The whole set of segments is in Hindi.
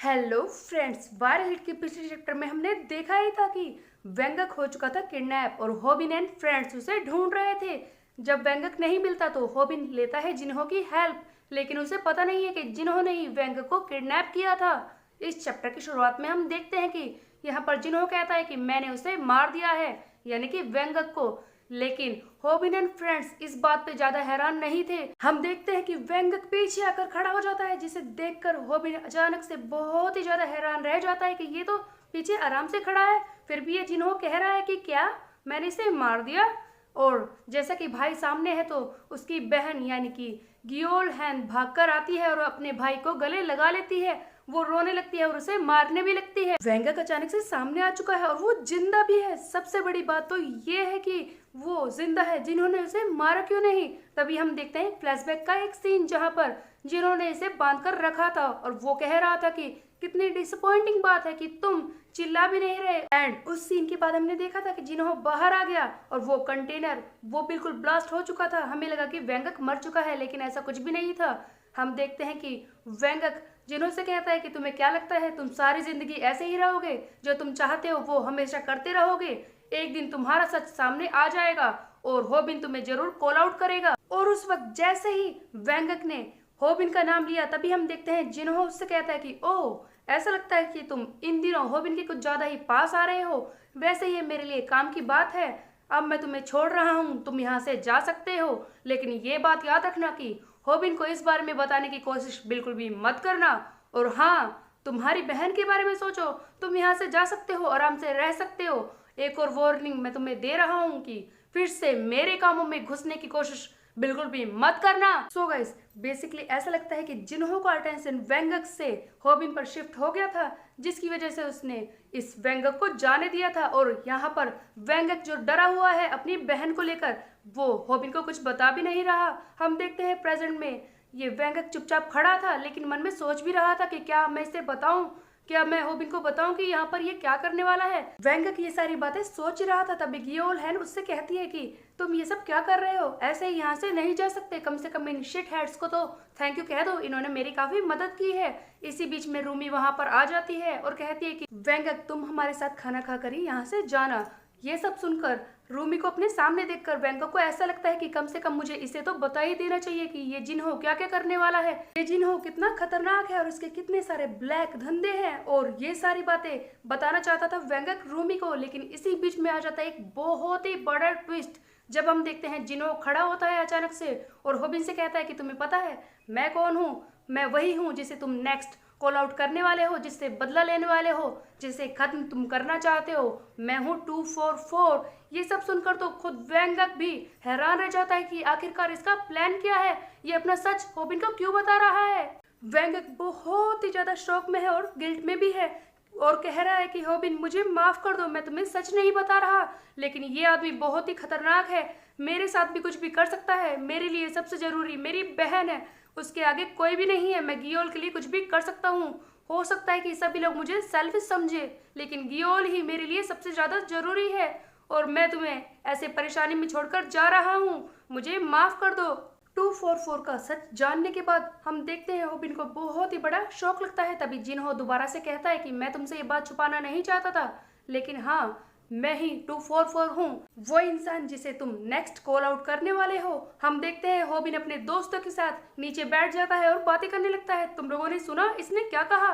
हेलो फ्रेंड्स, वायरल हिट के पिछले चैप्टर में हमने देखा ही था कि वेंगक हो चुका था किडनैप और होबिन एंड फ्रेंड्स उसे ढूंढ रहे थे। जब वेंगक नहीं मिलता तो होबिन लेता है जिन्हो की हेल्प, लेकिन उसे पता नहीं है कि जिन्हो ने ही वेंगक को किडनैप किया था। इस चैप्टर की शुरुआत में हम देखते हैं कि यहाँ पर जिन्हो कहता है कि मैंने उसे मार दिया है, यानी कि वेंगक को। लेकिन होबिन एंड फ्रेंड्स इस बात पे ज्यादा हैरान नहीं थे। हम देखते हैं कि वेंगक पीछे आकर खड़ा हो जाता है, जिसे देखकर होबिन अचानक से बहुत ही ज्यादा हैरान रह जाता है कि ये तो पीछे आराम से खड़ा है, फिर भी ये जिन्हों कह रहा है कि क्या मैंने इसे मार दिया। और जैसा कि भाई सामने है तो उसकी बहन यानी कि गियोल हैन भागकर आती है और अपने भाई को गले लगा लेती है। वो रोने लगती है और उसे मारने भी लगती है। वेंगक अचानक से सामने आ चुका है और वो जिंदा भी है। सबसे बड़ी बात तो ये है कि वो जिंदा है, जिन्होंने उसे मारा क्यों नहीं। तभी हम देखते हैं फ्लैशबैक का एक सीन जहां पर जिन्होंने इसे बांध कर रखा था और वो कह रहा था कि कितनी डिसअपॉइंटिंग बात है कि तुम चिल्ला भी नहीं रहे। एंड उस सीन के बाद हमने देखा था कि जिन्हों बाहर आ गया और वो कंटेनर वो बिल्कुल ब्लास्ट हो चुका था। हमें लगा कि वेंगक मर चुका है, लेकिन ऐसा कुछ भी नहीं था। हम देखते हैं कि वेंगक जिन्हों से कहता है कि तुम्हें क्या लगता है तुम सारी जिंदगी ऐसे ही रहोगे, जो तुम चाहते हो वो हमेशा करते रहोगे। एक दिन तुम्हारा सच सामने आ जाएगा और होबिन तुम्हें जरूर कॉल आउट करेगा। और उस वक्त जैसे ही वेंगक ने होबिन का नाम लिया, तभी हम देखते हैं जिन्हों उससे कहता है कि ओह, ऐसा लगता है कि तुम इन दिनों होबिन के कुछ ज्यादा ही पास आ रहे हो। वैसे ये मेरे लिए काम की बात है, अब मैं तुम्हें छोड़ रहा हूँ, तुम यहाँ से जा सकते हो। लेकिन ये बात याद रखना कि होबिन को इस बारे में बताने की कोशिश बिल्कुल भी मत करना। और हाँ, तुम्हारी बहन के बारे में सोचो, तुम यहाँ से जा सकते हो, आराम से रह सकते हो। एक और वार्निंग मैं तुम्हें दे रहा हूँ कि फिर से मेरे कामों में घुसने की कोशिश बिल्कुल भी मत करना। सो गाइस, बेसिकली ऐसा लगता है कि जिन्हों का अटेंशन वेंगक से होबिन पर शिफ्ट हो गया था, जिसकी वजह से उसने इस वेंगक को जाने दिया था। और यहाँ पर वेंगक जो डरा हुआ है अपनी बहन को लेकर, वो होबिन को कुछ बता भी नहीं रहा। हम देखते हैं प्रेजेंट में ये वेंगक चुपचाप खड़ा था, लेकिन मन में सोच भी रहा था कि क्या मैं इसे बताऊं, क्या मैं होबिन को बताऊं कि यहाँ पर ये क्या करने वाला है। वेंगक ये सारी बातें सोच रहा था, तभी गियोल हैन उससे कहती है कि तुम ये सब क्या कर रहे हो, ऐसे ही यहाँ से नहीं जा सकते। कम से कम इन शिट हेड्स को तो थैंक यू कह दो, इन्होंने मेरी काफी मदद की है। इसी बीच में रूमी वहां पर आ जाती है और कहती है कि वेंगक तुम हमारे साथ खाना खाकर ही यहाँ से जाना। ये सब सुनकर रूमी को अपने सामने देखकर वेंगक को ऐसा लगता है कि कम से कम मुझे इसे तो बता ही देना चाहिए कि ये जिन्हो क्या क्या करने वाला है, ये जिन्हो कितना खतरनाक है और इसके कितने सारे ब्लैक धंधे हैं। और ये सारी बातें बताना चाहता था वेंगक रूमी को, लेकिन इसी बीच में आ जाता है एक बहुत ही बड़ा ट्विस्ट। जब हम देखते हैं जिन्हो खड़ा होता है अचानक से और होबिन से कहता है कि तुम्हें पता है मैं कौन हूँ, मैं वही हूँ जिसे तुम नेक्स्ट कॉल आउट करने वाले हो, जिससे बदला लेने वाले हो, जिसे खत्म तुम करना चाहते हो। मैं हूँ 244। ये सब सुनकर तो खुद वेंगक भी हैरान रह जाता है कि आखिरकार इसका प्लान क्या है, ये अपना सच होबिन को क्यों बता रहा है। वेंगक बहुत ही ज्यादा शौक में है और गिल्ट में भी है और कह रहा है कि होबिन मुझे माफ कर दो, मैं तुम्हें सच नहीं बता रहा, लेकिन ये आदमी बहुत ही खतरनाक है, मेरे साथ भी कुछ भी कर सकता है। मेरे लिए सबसे जरूरी मेरी बहन है, उसके आगे कोई भी नहीं है। मैं गियोल के लिए कुछ भी कर सकता हूँ। हो सकता है कि सभी लोग मुझे सेल्फिश समझे, लेकिन गियोल ही मेरे लिए सबसे ज्यादा जरूरी है और मैं तुम्हें ऐसे परेशानी में छोड़कर जा रहा हूँ, मुझे माफ कर दो। 244 का सच जानने के बाद हम देखते हैं होबिन को बहुत ही बड़ा शौक लगता है। तभी जिन्हो दोबारा से कहता है कि मैं तुमसे ये बात छुपाना नहीं चाहता था, लेकिन हाँ, मैं ही 244 हूँ, वो इंसान जिसे तुम नेक्स्ट कॉल आउट करने वाले हो। हम देखते हैं होबिन अपने दोस्तों के साथ नीचे बैठ जाता है और बातें करने लगता है। तुम लोगों ने सुना इसने क्या कहा,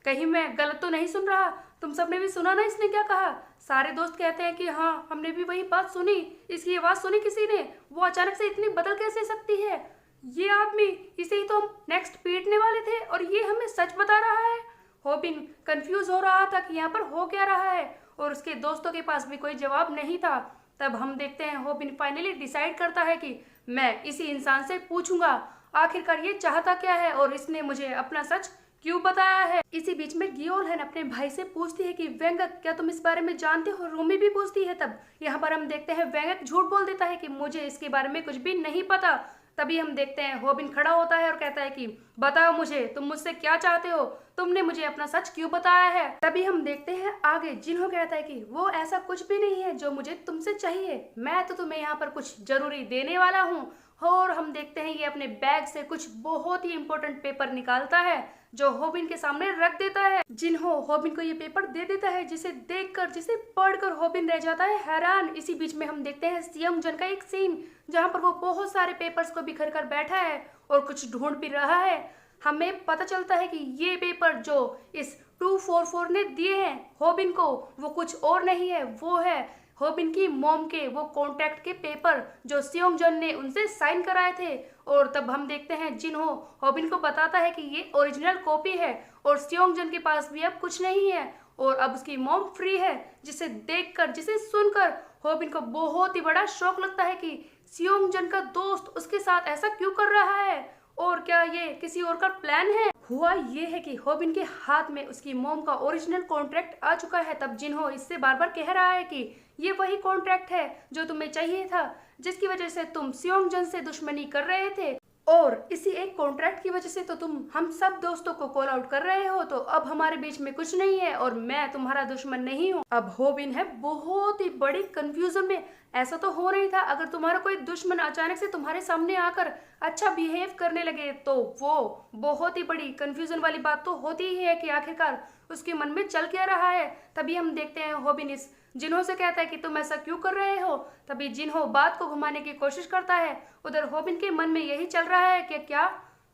कहीं मैं गलत तो नहीं सुन रहा, तुम सबने भी सुना ना इसने क्या कहा। सारे दोस्त कहते हैं कि हाँ, हमने भी वही बात सुनी, इसकी आवाज सुनी किसी ने, वो अचानक से इतनी बदल कैसे सकती है, ये आदमी, इसे ही तो हम नेक्स्ट पीटने वाले थे और ये हमें सच बता रहा है। होबिन कंफ्यूज हो रहा था कि यहाँ पर हो क्या रहा है और उसके दोस्तों के पास भी कोई जवाब नहीं था। तब हम देखते हैं होबिन फाइनली डिसाइड करता है कि मैं इसी इंसान से पूछूंगा आखिरकार ये चाहता क्या है और इसने मुझे अपना सच क्यों बताया है। इसी बीच में गियोल हैन अपने भाई से पूछती है कि वेंगक क्या तुम इस बारे में जानते हो, रूमी भी पूछती है। तब यहाँ पर हम देखते हैं वेंगक झूठ बोल देता है कि मुझे इसके बारे में कुछ भी नहीं पता। तभी हम देखते हैं होबिन खड़ा होता है और कहता है कि बताओ मुझे, तुम मुझसे क्या चाहते हो, तुमने मुझे अपना सच क्यों बताया है। तभी हम देखते हैं आगे जिन्हों कहता है कि वो ऐसा कुछ भी नहीं है जो मुझे तुमसे चाहिए, मैं तो तुम्हें यहाँ पर कुछ जरूरी देने वाला हूँ। और हम देखते हैं ये अपने बैग से कुछ बहुत ही इंपॉर्टेंट पेपर निकालता है जो होबिन के सामने रख देता है। जिन्हो होबिन को ये पेपर दे देता है, जिसे देखकर, जिसे पढ़कर होबिन रह जाता है हैरान। इसी बीच में हम देखते हैं सियोंग जन का एक सीन जहाँ पर वो बहुत सारे पेपर्स को बिखर कर बैठा है और कुछ ढूंढ भी रहा है। हमें पता चलता है कि ये पेपर जो इस 244 ने दिए हैं होबिन को, वो कुछ और नहीं है, वो है होबिन की मॉम के वो कॉन्ट्रैक्ट के पेपर जो सियोंग जन ने उनसे साइन कराए थे। और तब हम देखते हैं जिन्हो होबिन को बताता है कि ये ओरिजिनल कॉपी है और सियोंग जन के पास भी अब कुछ नहीं है और अब उसकी मॉम फ्री है। जिसे देखकर, जिसे सुनकर होबिन को बहुत ही बड़ा शौक लगता है कि सियोंग जन का दोस्त उसके साथ ऐसा क्यों कर रहा है और क्या ये किसी और का प्लान है। हुआ ये है कि होबिन के हाथ में उसकी मॉम का ओरिजिनल कॉन्ट्रैक्ट आ चुका है। तब जिन्हो इससे बार बार कह रहा है कि ये वही कॉन्ट्रैक्ट है जो तुम्हें चाहिए था, जिसकी वजह से तुम सियोंग जन से दुश्मनी कर रहे थे और इसी एक कॉन्ट्रैक्ट की वजह से तो तुम हम सब दोस्तों को कॉल आउट कर रहे हो। तो अब हमारे बीच में कुछ नहीं है और मैं तुम्हारा दुश्मन नहीं हूँ। अब होबिन है बहुत ही बड़ी कंफ्यूजन में। ऐसा तो हो नहीं था, अगर तुम्हारा कोई दुश्मन अचानक से तुम्हारे सामने आकर अच्छा बिहेव करने लगे तो वो बहुत ही बड़ी कंफ्यूजन वाली बात तो होती ही है कि आखिरकार उसके मन में चल क्या रहा है। तभी हम देखते हैं होबिन इस जिन्हो से कहता है कि तुम ऐसा क्यों कर रहे हो। तभी जिन्हो बात को घुमाने की कोशिश करता है। उधर होबिन के मन में यही चल रहा है कि क्या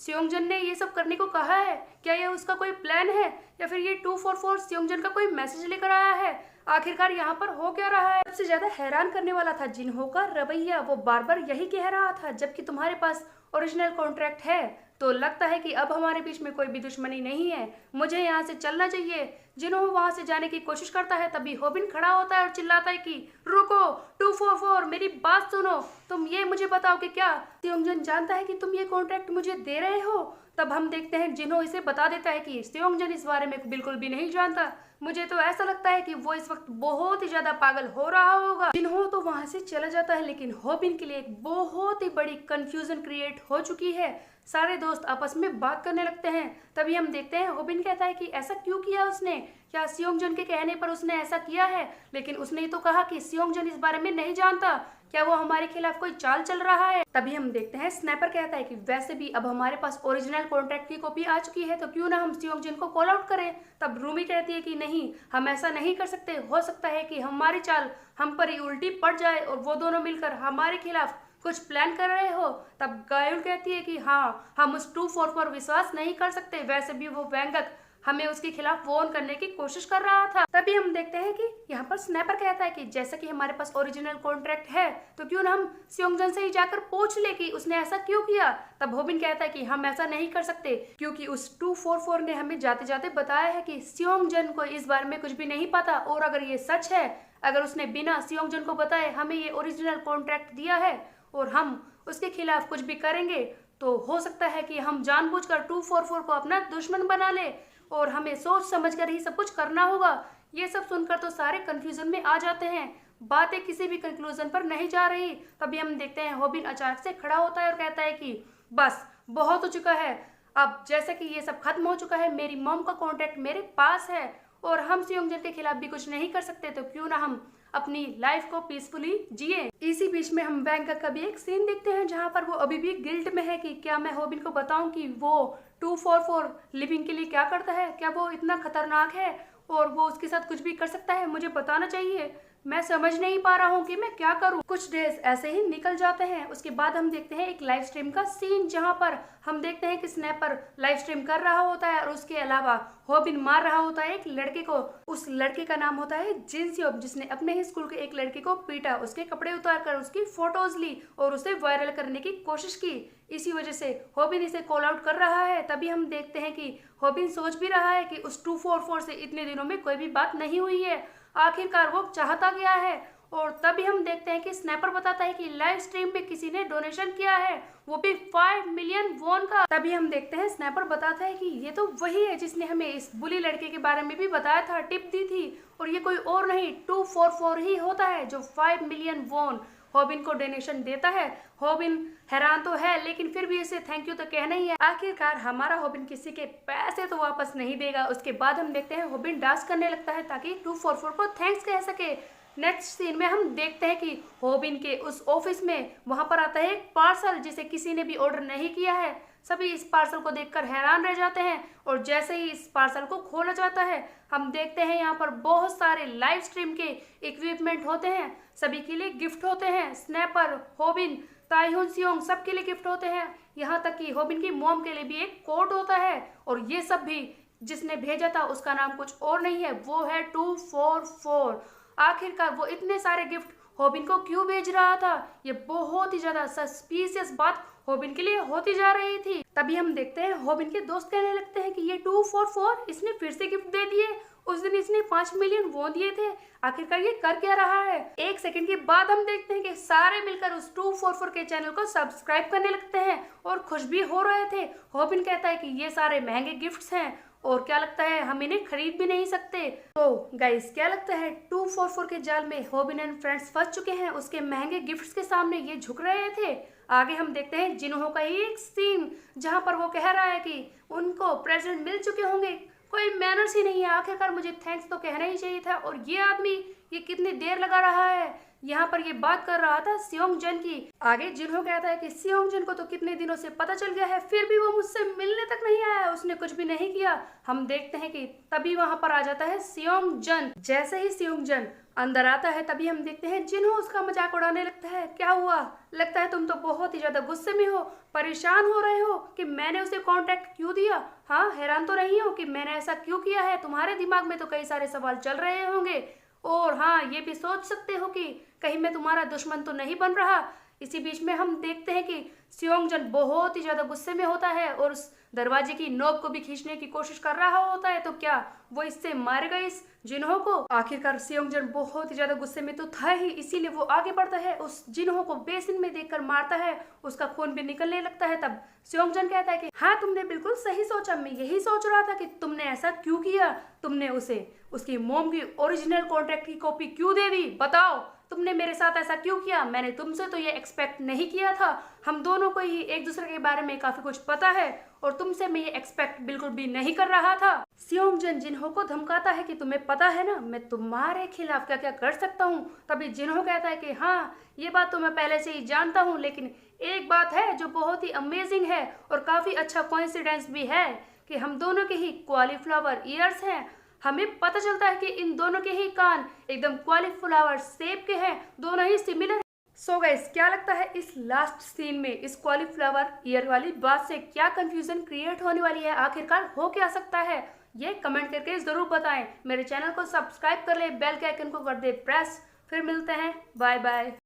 सियोंग जन ने ये सब करने को कहा है, क्या ये उसका कोई प्लान है या फिर ये 244 सियोंग जन का कोई मैसेज लेकर आया है। आखिरकार यहाँ पर हो क्या रहा है। सबसे ज्यादा हैरान करने वाला था जिन्हो का रवैया। वो बार बार यही कह रहा था जबकि तुम्हारे पास ओरिजिनल कॉन्ट्रैक्ट है तो लगता है कि अब हमारे बीच में कोई भी दुश्मनी नहीं है, मुझे यहाँ से चलना चाहिए। जिन्हो वहां से जाने की कोशिश करता है तभी होबिन खड़ा होता है और चिल्लाता है कि रुको 244 मेरी बात सुनो, तुम ये मुझे बताओ कि क्या सियोंग जन जानता है कि तुम ये कॉन्ट्रैक्ट मुझे दे रहे हो। तब हम देखते हैं जिन्हो इसे बता देता है कि सियोंग जन इस बारे में बिल्कुल भी नहीं जानता। मुझे तो ऐसा लगता है कि वो इस वक्त बहुत ही ज्यादा पागल हो रहा होगा। जिन्हो तो वहां से चला जाता है लेकिन होबिन के लिए एक बहुत ही बड़ी कंफ्यूजन क्रिएट हो चुकी है। सारे दोस्त आपस में बात करने लगते हैं। तभी हम देखते हैं होबिन कहता है कि ऐसा क्यों किया उसने, क्या सियोंग जन के कहने पर उसने ऐसा किया है। लेकिन उसने तो कहा कि सियोंग जन इस बारे में नहीं जानता, क्या वो हमारे खिलाफ कोई चाल चल रहा है। तभी हम देखते हैं स्नैपर कहता है कि वैसे भी अब हमारे पास ओरिजिनल कॉन्ट्रैक्ट की कॉपी आ चुकी है तो क्यों ना हम सियोंग जन को कॉल आउट करें। तब रूमी कहती है कि नहीं, हम ऐसा नहीं कर सकते, हो सकता है कि हमारी चाल हम पर ही उल्टी पड़ जाए और वो दोनों मिलकर हमारे खिलाफ कुछ प्लान कर रहे हो। तब गायुल कहती है कि हाँ, हम उस 244 पर विश्वास नहीं कर सकते, वैसे भी वो वैंगक हमें उसके खिलाफ वॉर्न करने की कोशिश कर रहा था। तभी हम देखते हैं कि यहाँ पर स्नैपर कहता है कि जैसा कि हमारे पास ओरिजिनल कॉन्ट्रैक्ट है तो क्यों ना हम सियोंग जन से ही जाकर पूछ ले कि उसने ऐसा क्यों किया। तब होबिन कहता है कि हम ऐसा नहीं कर सकते क्योंकि उस 244 ने हमें जाते जाते बताया है कि सियोंग जन को इस बारे में कुछ भी नहीं पता और अगर ये सच है, अगर उसने बिना सियोंग जन को बताए हमें ये ओरिजिनल कॉन्ट्रैक्ट दिया है और हम उसके खिलाफ कुछ भी करेंगे तो हो सकता है कि हम जानबूझकर 244 को अपना दुश्मन बना ले और हमें सोच समझकर ही सब कुछ करना होगा। ये सब सुनकर तो सारे कंफ्यूजन में आ जाते हैं, बातें किसी भी कंक्लूजन पर नहीं जा रही। तभी हम देखते हैं होबिन अचानक से खड़ा होता है और कहता है कि बस बहुत हो चुका है, अब जैसे कि ये सब खत्म हो चुका है, मेरी मॉम का कॉन्ट्रैक्ट मेरे पास है और हम सियोंग जन के खिलाफ भी कुछ नहीं कर सकते तो क्यों ना हम अपनी लाइफ को पीसफुली जिए। इसी बीच में हम वैंगक का भी एक सीन देखते हैं जहां पर वो अभी भी गिल्ट में है कि क्या मैं होबिन को बताऊं कि वो 244 लिविंग के लिए क्या करता है, क्या वो इतना खतरनाक है और वो उसके साथ कुछ भी कर सकता है, मुझे बताना चाहिए। मैं समझ नहीं पा रहा हूँ कि मैं क्या करूँ। कुछ डेज ऐसे ही निकल जाते हैं। उसके बाद हम देखते हैं एक लाइव स्ट्रीम का सीन जहाँ पर हम देखते हैं कि स्नैपर लाइव स्ट्रीम कर रहा होता है और उसके अलावा होबिन मार रहा होता है एक लड़के को। उस लड़के का नाम होता है जिन स्योब, जिसने अपने ही स्कूल के एक लड़के को पीटा, उसके कपड़े उतार कर उसकी फोटोज ली और उसे वायरल करने की कोशिश की। इसी वजह से होबिन इसे कॉल आउट कर रहा है। तभी हम देखते हैं कि होबिन सोच भी रहा है कि उस 244 से इतने दिनों में कोई भी बात नहीं हुई है, आखिरकार वो चाहता क्या है। और तभी हम देखते हैं कि स्नैपर बताता है कि लाइव स्ट्रीम पे किसी ने डोनेशन किया है, वो भी 5 मिलियन वॉन का। तभी हम देखते हैं स्नैपर बताता है कि ये तो वही है जिसने हमें इस बुली लड़के के बारे में भी बताया था, टिप दी थी, और ये कोई और नहीं 244 ही होता है जो 5 मिलियन वॉन होबिन को डोनेशन देता है। होबिन हैरान तो है लेकिन फिर भी इसे थैंक यू तो कहना ही है, आखिरकार हमारा होबिन किसी के पैसे तो वापस नहीं देगा। उसके बाद हम देखते हैं होबिन डांस करने लगता है ताकि 244 को थैंक्स कह सके। नेक्स्ट सीन में हम देखते हैं कि होबिन के उस ऑफिस में वहां पर आता है एक पार्सल जिसे किसी ने भी ऑर्डर नहीं किया है। सभी इस पार्सल को देखकर हैरान रह जाते हैं और जैसे ही इस पार्सल को खोला जाता है हम देखते हैं यहाँ पर बहुत सारे लाइव स्ट्रीम के इक्विपमेंट होते हैं, सभी के लिए गिफ्ट होते हैं। स्नैपर, होबिन, ताइहुन सियोंग सबके लिए गिफ्ट होते हैं, यहाँ तक कि होबिन की मॉम के लिए भी एक कोड होता है। और ये सब भी जिसने भेजा था उसका नाम कुछ और नहीं है, वो है 244। आखिरकार वो इतने सारे गिफ्ट होबिन को क्यों भेज रहा था, ये बहुत ही ज्यादा सस्पिशियस बात होबिन के लिए होती जा रही थी। तभी हम देखते हैं होबिन के दोस्त कहने लगते हैं कि ये 244 इसने फिर से गिफ्ट दे दिए, उस दिन इसने 5 मिलियन वो दिए थे, आखिरकार ये कर क्या रहा है। एक सेकंड के बाद हम देखते हैं कि सारे मिलकर उस 244 के चैनल को सब्सक्राइब करने लगते हैं और खुश भी हो रहे थे। होबिन कहता है कि ये सारे महंगे गिफ्ट्स हैं और क्या लगता है हम इन्हें खरीद भी नहीं सकते। तो गाइस क्या लगता है 244 के जाल में होबिन एंड फ्रेंड्स फंस चुके हैं, उसके महंगे गिफ्ट्स के सामने ये झुक रहे थे। आगे हम देखते हैं जिन्हों का ही एक सीन जहां पर वो कह रहा है कि उनको प्रेजेंट मिल चुके होंगे, कोई मैनर्स ही नहीं है, आखिरकार मुझे थैंक्स तो कहना ही चाहिए था। और ये आदमी ये कितनी देर लगा रहा है, यहाँ पर ये बात कर रहा था सियोंग जन की। आगे जिन्हों कहता है कि सियोंग जन को तो कितने दिनों से पता चल गया है, फिर भी वो मुझसे मिलने तक नहीं आया, उसने कुछ भी नहीं किया। हम देखते हैं कि तभी वहां पर आ जाता है सियोंग जन। जैसे ही सियोंग जन अंदर आता है तभी हम देखते हैं जिन्हों उसका मजाक उड़ाने लगता है। क्या हुआ, लगता है तुम तो बहुत ही ज्यादा गुस्से में हो, परेशान हो रहे हो कि मैंने उसे कांटेक्ट क्यों दिया। हाँ, हैरान तो नहीं हो कि मैंने ऐसा क्यों किया है, तुम्हारे दिमाग में तो कई सारे सवाल चल रहे होंगे। और हाँ, ये भी सोच सकते हो कि कहीं मैं तुम्हारा दुश्मन तो नहीं बन रहा। इसी बीच में हम देखते हैं कि सियोंग जन बहुत ही ज्यादा गुस्से में होता है और उस दरवाजे की नोब को भी खींचने की कोशिश कर रहा होता है। तो क्या वो इससे मारेगा इस जिन्हों को? आखिरकार सियोंग जन बहुत ही ज्यादा गुस्से में तो था ही, इसीलिए वो आगे बढ़ता है, उस जिन्हों को बेसिन में देखकर मारता है, उसका खून भी निकलने लगता है। तब सियोंग जन कहता है कि हाँ, तुमने बिल्कुल सही सोचा, मैं यही सोच रहा था कि तुमने ऐसा क्यों किया, तुमने उसे उसकी मोम की ओरिजिनल कॉन्ट्रैक्ट की कॉपी क्यों दे दी, बताओ तुमने मेरे साथ ऐसा क्यों किया। मैंने तुमसे तो ये एक्सपेक्ट नहीं किया था, हम दोनों को ही एक दूसरे के बारे में काफी कुछ पता है और तुमसे मैं ये एक्सपेक्ट बिल्कुल भी नहीं कर रहा था। सियोंग जन जिन्हों को धमकाता है कि तुम्हें पता है ना मैं तुम्हारे खिलाफ क्या क्या कर सकता हूँ। तभी जिन्हों कहता है कि हाँ, ये बात तो मैं पहले से ही जानता हूँ, लेकिन एक बात है जो बहुत ही अमेजिंग है और काफी अच्छा कोइंसिडेंस भी है कि हम दोनों के ही कॉलीफ्लावर ईयर्स हैं। हमें पता चलता है कि इन दोनों के ही कान एकदम कॉलीफ्लावर शेप के हैं, दोनों ही सिमिलर। सो गाइस क्या लगता है इस लास्ट सीन में इस कॉलीफ्लावर ईयर वाली बात से क्या कंफ्यूजन क्रिएट होने वाली है, आखिरकार हो क्या सकता है, ये कमेंट करके जरूर बताएं। मेरे चैनल को सब्सक्राइब कर ले, बेल के आइकन को कर दे प्रेस। फिर मिलते हैं, बाय बाय।